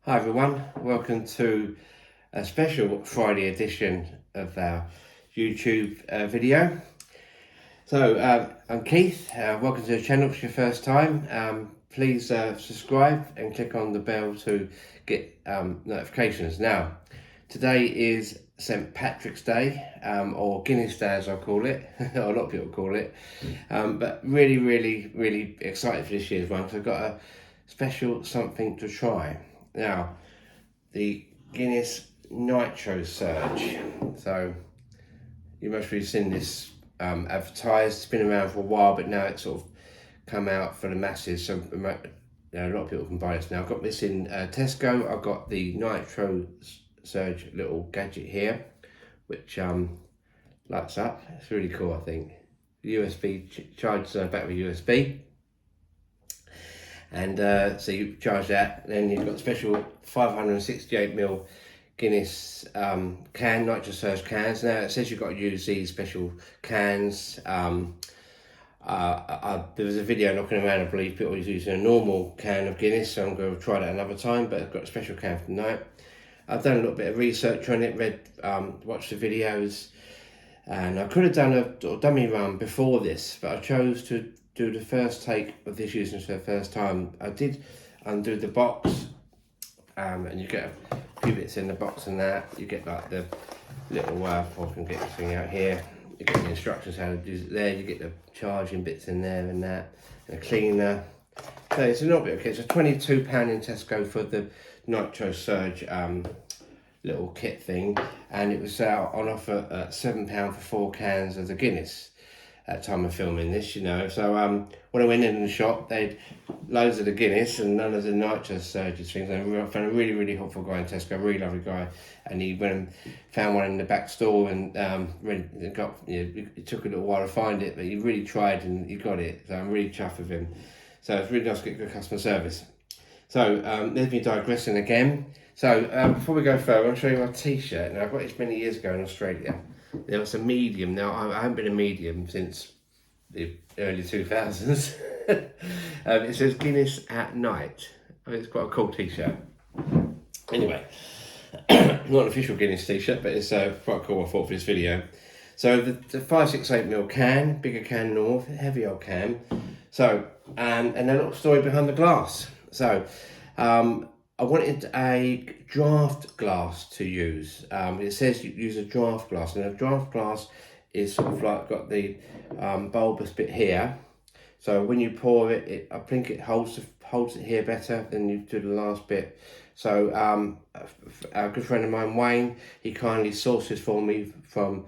Hi everyone, welcome to a special Friday edition of our YouTube video. So I'm Keith, welcome to the channel. If it's your first time, please subscribe and click on the bell to get notifications. Now, today is St. Patrick's Day, or Guinness Day as I call it, or a lot of people call it, but really excited for this year's one because I've got a special something to try. Now, the Guinness Nitrosurge. So you must have seen this advertised. It's been around for a while, but now it's sort of come out for the masses. So a lot of people can buy this now. I've got this in Tesco. I've got the Nitrosurge little gadget here, which lights up. It's really cool, I think. USB charges back with USB. And so you charge that, then you've got special 568ml Guinness can, Nitrosurge cans. Now it says you've got to use these special cans. There was a video knocking around, I believe people was using a normal can of Guinness, so I'm going to try that another time, but I've got a special can for tonight. I've done a little bit of research on it, watched the videos, and I could have done a dummy run before this, but I chose to do the first take of this using for the first time. I did undo the box, and you get a few bits in the box and that. You get like the little, I can get this thing out here. You get the instructions how to use it there. You get the charging bits in there and that, and a cleaner. So it's a little bit okay. It's a £22 in Tesco for the Nitrosurge little kit thing, and it was out on offer at £7 for 4 cans of the Guinness at time of filming this, you know. So when I went in the shop, they had loads of the Guinness and none of the Nitrosurge things. I found a really helpful guy in Tesco, really lovely guy, and he went and found one in the back store and it took a little while to find it, but he really tried and he got it. So I'm really chuffed with him. So it's really nice to get good customer service. So there's me digressing again. So before we go further, I'll show you my t-shirt. Now I got this many years ago in Australia. There was a medium. Now I haven't been a medium since the early 2000s. It says Guinness at night. I mean, it's quite a cool t-shirt. Anyway, not an official Guinness t-shirt, but it's quite cool, I thought, for this video. So the 568ml can, bigger can north, heavy old can. So and a little story behind the glass. So I wanted a draft glass to use. It says you use a draft glass, and a draft glass is sort of like got the bulbous bit here. So when you pour it, I think it holds it here better than you do the last bit. So a good friend of mine, Wayne, he kindly sourced this for me from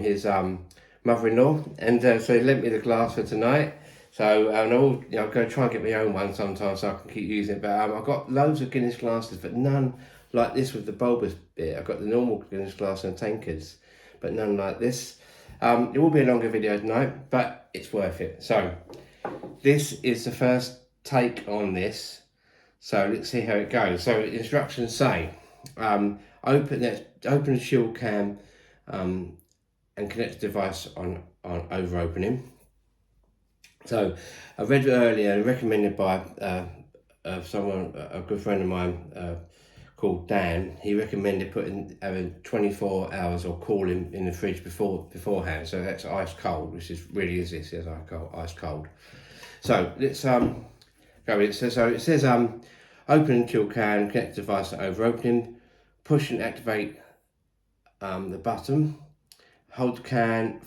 his mother-in-law, and so he lent me the glass for tonight. So I'm going to try and get my own one sometime so I can keep using it. But I've got loads of Guinness glasses, but none like this with the bulbous bit. I've got the normal Guinness glass and tankards, but none like this. It will be a longer video tonight, but it's worth it. So this is the first take on this. So let's see how it goes. So instructions say, open the shield can and connect the device on over opening. So I read earlier, recommended by someone, a good friend of mine called Dan. He recommended having 24 hours or cooling in the fridge beforehand. So that's ice cold, which is really is this, ice cold. So let's go. It says open and chill can, connect the device to over opening, push and activate the button, hold the can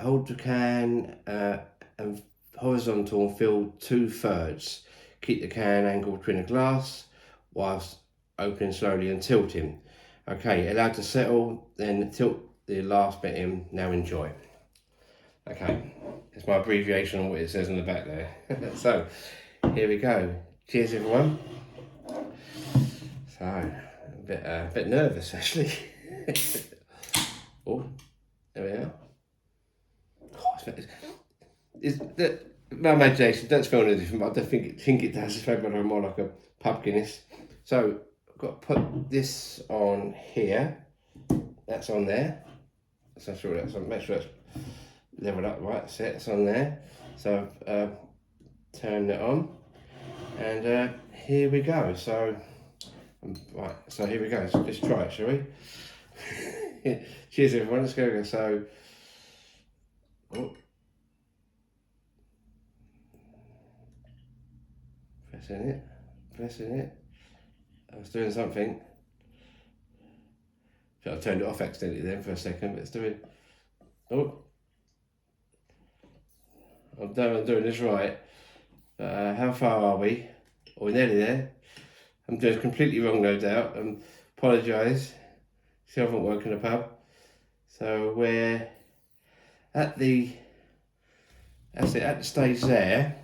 hold the can and horizontal and fill 2/3. Keep the can angled between the glass whilst opening slowly and tilting. Okay, allowed to settle, then tilt the last bit in. Now enjoy. Okay, that's my abbreviation on what it says on the back there. So here we go. Cheers, everyone. So a bit nervous actually. Oh, there we are. My imagination doesn't feel any different, but I don't think it does. It's maybe more like a pub Guinness. So I've got to put this on here. That's on there. So make sure that's leveled up right. That's it. It's on there. So turn it on. And here we go. So, right, so here we go. So let's try it, shall we? Cheers everyone, let's go. So, oh. Pressing it. I was doing something. I turned it off accidentally then for a second, but it's doing. Oh, I'm doing this right. How far are we? Oh, we're nearly there. I'm doing completely wrong, no doubt. Apologise. See, I haven't woken up up. So we're at the. That's it, at the stage there.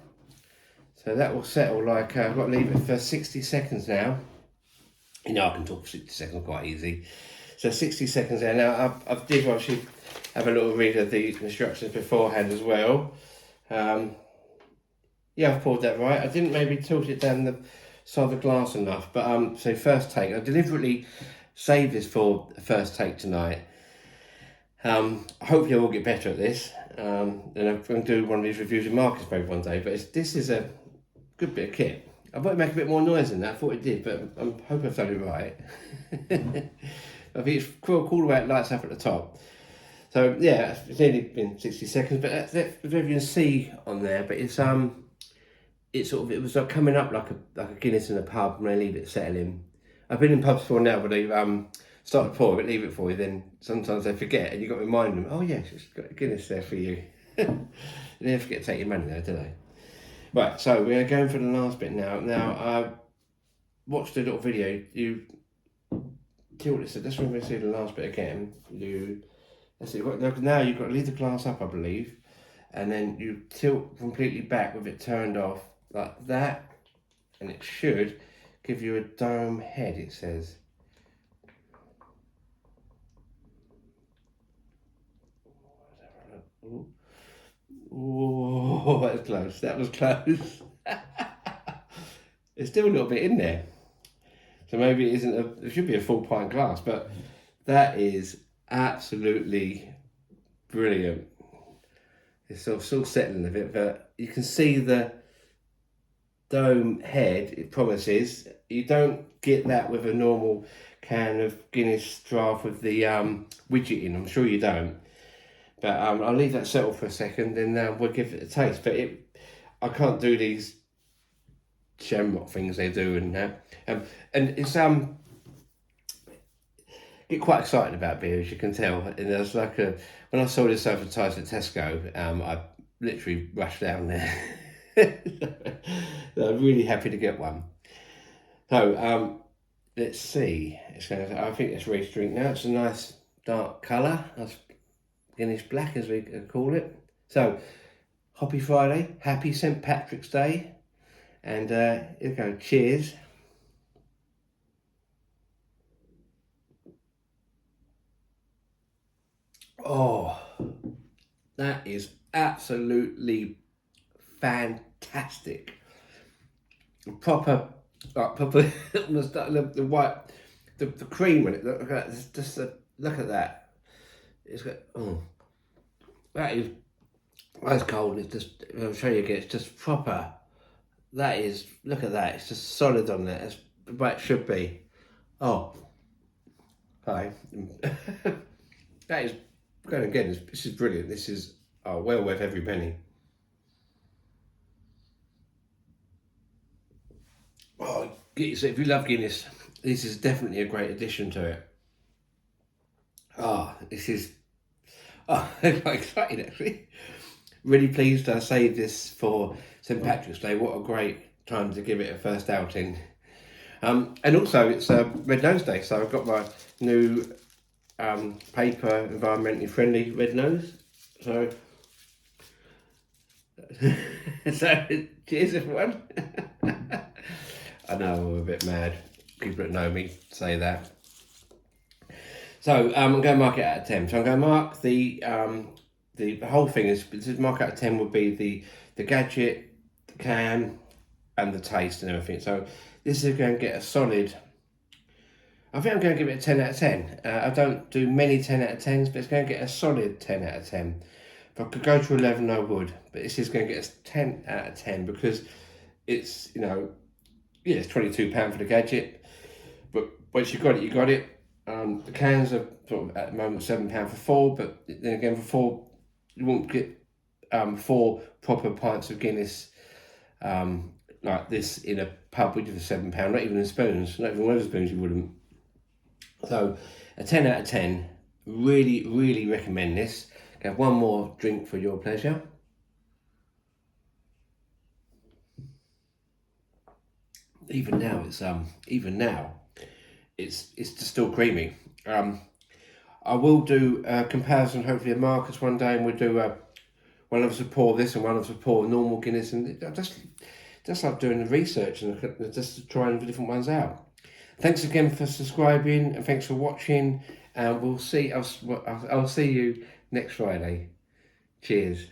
So that will settle like, I've got to leave it for 60 seconds now. You know, I can talk for 60 seconds quite easy. So 60 seconds there. Now, I did actually have a little read of the instructions beforehand as well. Yeah, I've poured that right. I didn't maybe tilt it down the side of the glass enough, but so first take. I deliberately saved this for the first take tonight. Hopefully I will get better at this. And I'm going to do one of these reviews in Marcus maybe one day, but this is a good bit of kit. I thought it'd make a bit more noise than that. I thought it did, but I'm hoping I've done it right. I think it's cool the way it lights up at the top. So yeah, it's nearly been 60 seconds, but that's you can see on there. But it was like coming up like a Guinness in a pub, and they leave it settling. I've been in pubs before now, but they start to pour it, leave it for you. Then sometimes they forget, and you got to remind them. Oh yes, it's got a Guinness there for you. They never forget to take your money though, do they? Right, so we're going for the last bit now. Now I watched a little video. You tilt it. So that's when we see the last bit again. That's it. Now you've got to leave the glass up, I believe, and then you tilt completely back with it turned off like that, and it should give you a dome head. It says. Oh, that was close. That was close. There's still a little bit in there. So maybe it isn't it should be a full pint glass, but that is absolutely brilliant. It's sort of still settling a bit, but you can see the dome head, it promises. You don't get that with a normal can of Guinness draft with the widget in. I'm sure you don't. But I'll leave that settle for a second, and we'll give it a taste. But I can't do these shamrock things they do, and it's get quite excited about beer, as you can tell. And there's like when I saw this advertised at Tesco, I literally rushed down there. So I'm really happy to get one. So let's see. I think it's ready to drink now. It's a nice dark colour. Guinness Black, as we call it. So, Happy Friday, happy St. Patrick's Day, and here we go, cheers. Oh, that is absolutely fantastic. Proper, the white, the cream in it. Look at that. Just look at that. It's got that's cold. It's just I'll show you again. It's just proper. That is, look at that. It's just solid on there. That's what it should be. Oh, hi. That is going again. This is brilliant. This is well worth every penny. Oh, so if you love Guinness, this is definitely a great addition to it. This is. I'm quite excited actually. Really pleased I saved this for St. Patrick's Day. What a great time to give it a first outing. And also it's Red Nose Day, so I've got my new paper environmentally friendly red nose. So, cheers everyone. I know I'm a bit mad. People that know me say that. So I'm going to mark it out of 10. So I'm going to mark the whole thing is mark out of 10 would be the gadget, the can, and the taste and everything. So this is going to get a solid. I think I'm going to give it a 10 out of 10. I don't do many 10 out of 10s, but it's going to get a solid 10 out of 10. If I could go to 11, I would. But this is going to get a 10 out of 10 because it's, yeah, it's £22 for the gadget, but once you got it, you got it. The cans are sort of at the moment £7 for four, but then again for four, you won't get 4 proper pints of Guinness like this in a pub, which is £7. Not even in spoons, not even Wetherspoons you wouldn't. So a 10 out of 10. Really, really recommend this. Have one more drink for your pleasure. Even now, it's just still creamy. I will do a comparison, hopefully, of Marcus one day, and we'll do one of us will pour this and one of us will pour normal Guinness, and just like doing the research and just trying the different ones out. Thanks again for subscribing, and thanks for watching. And we'll see. I'll see you next Friday. Cheers.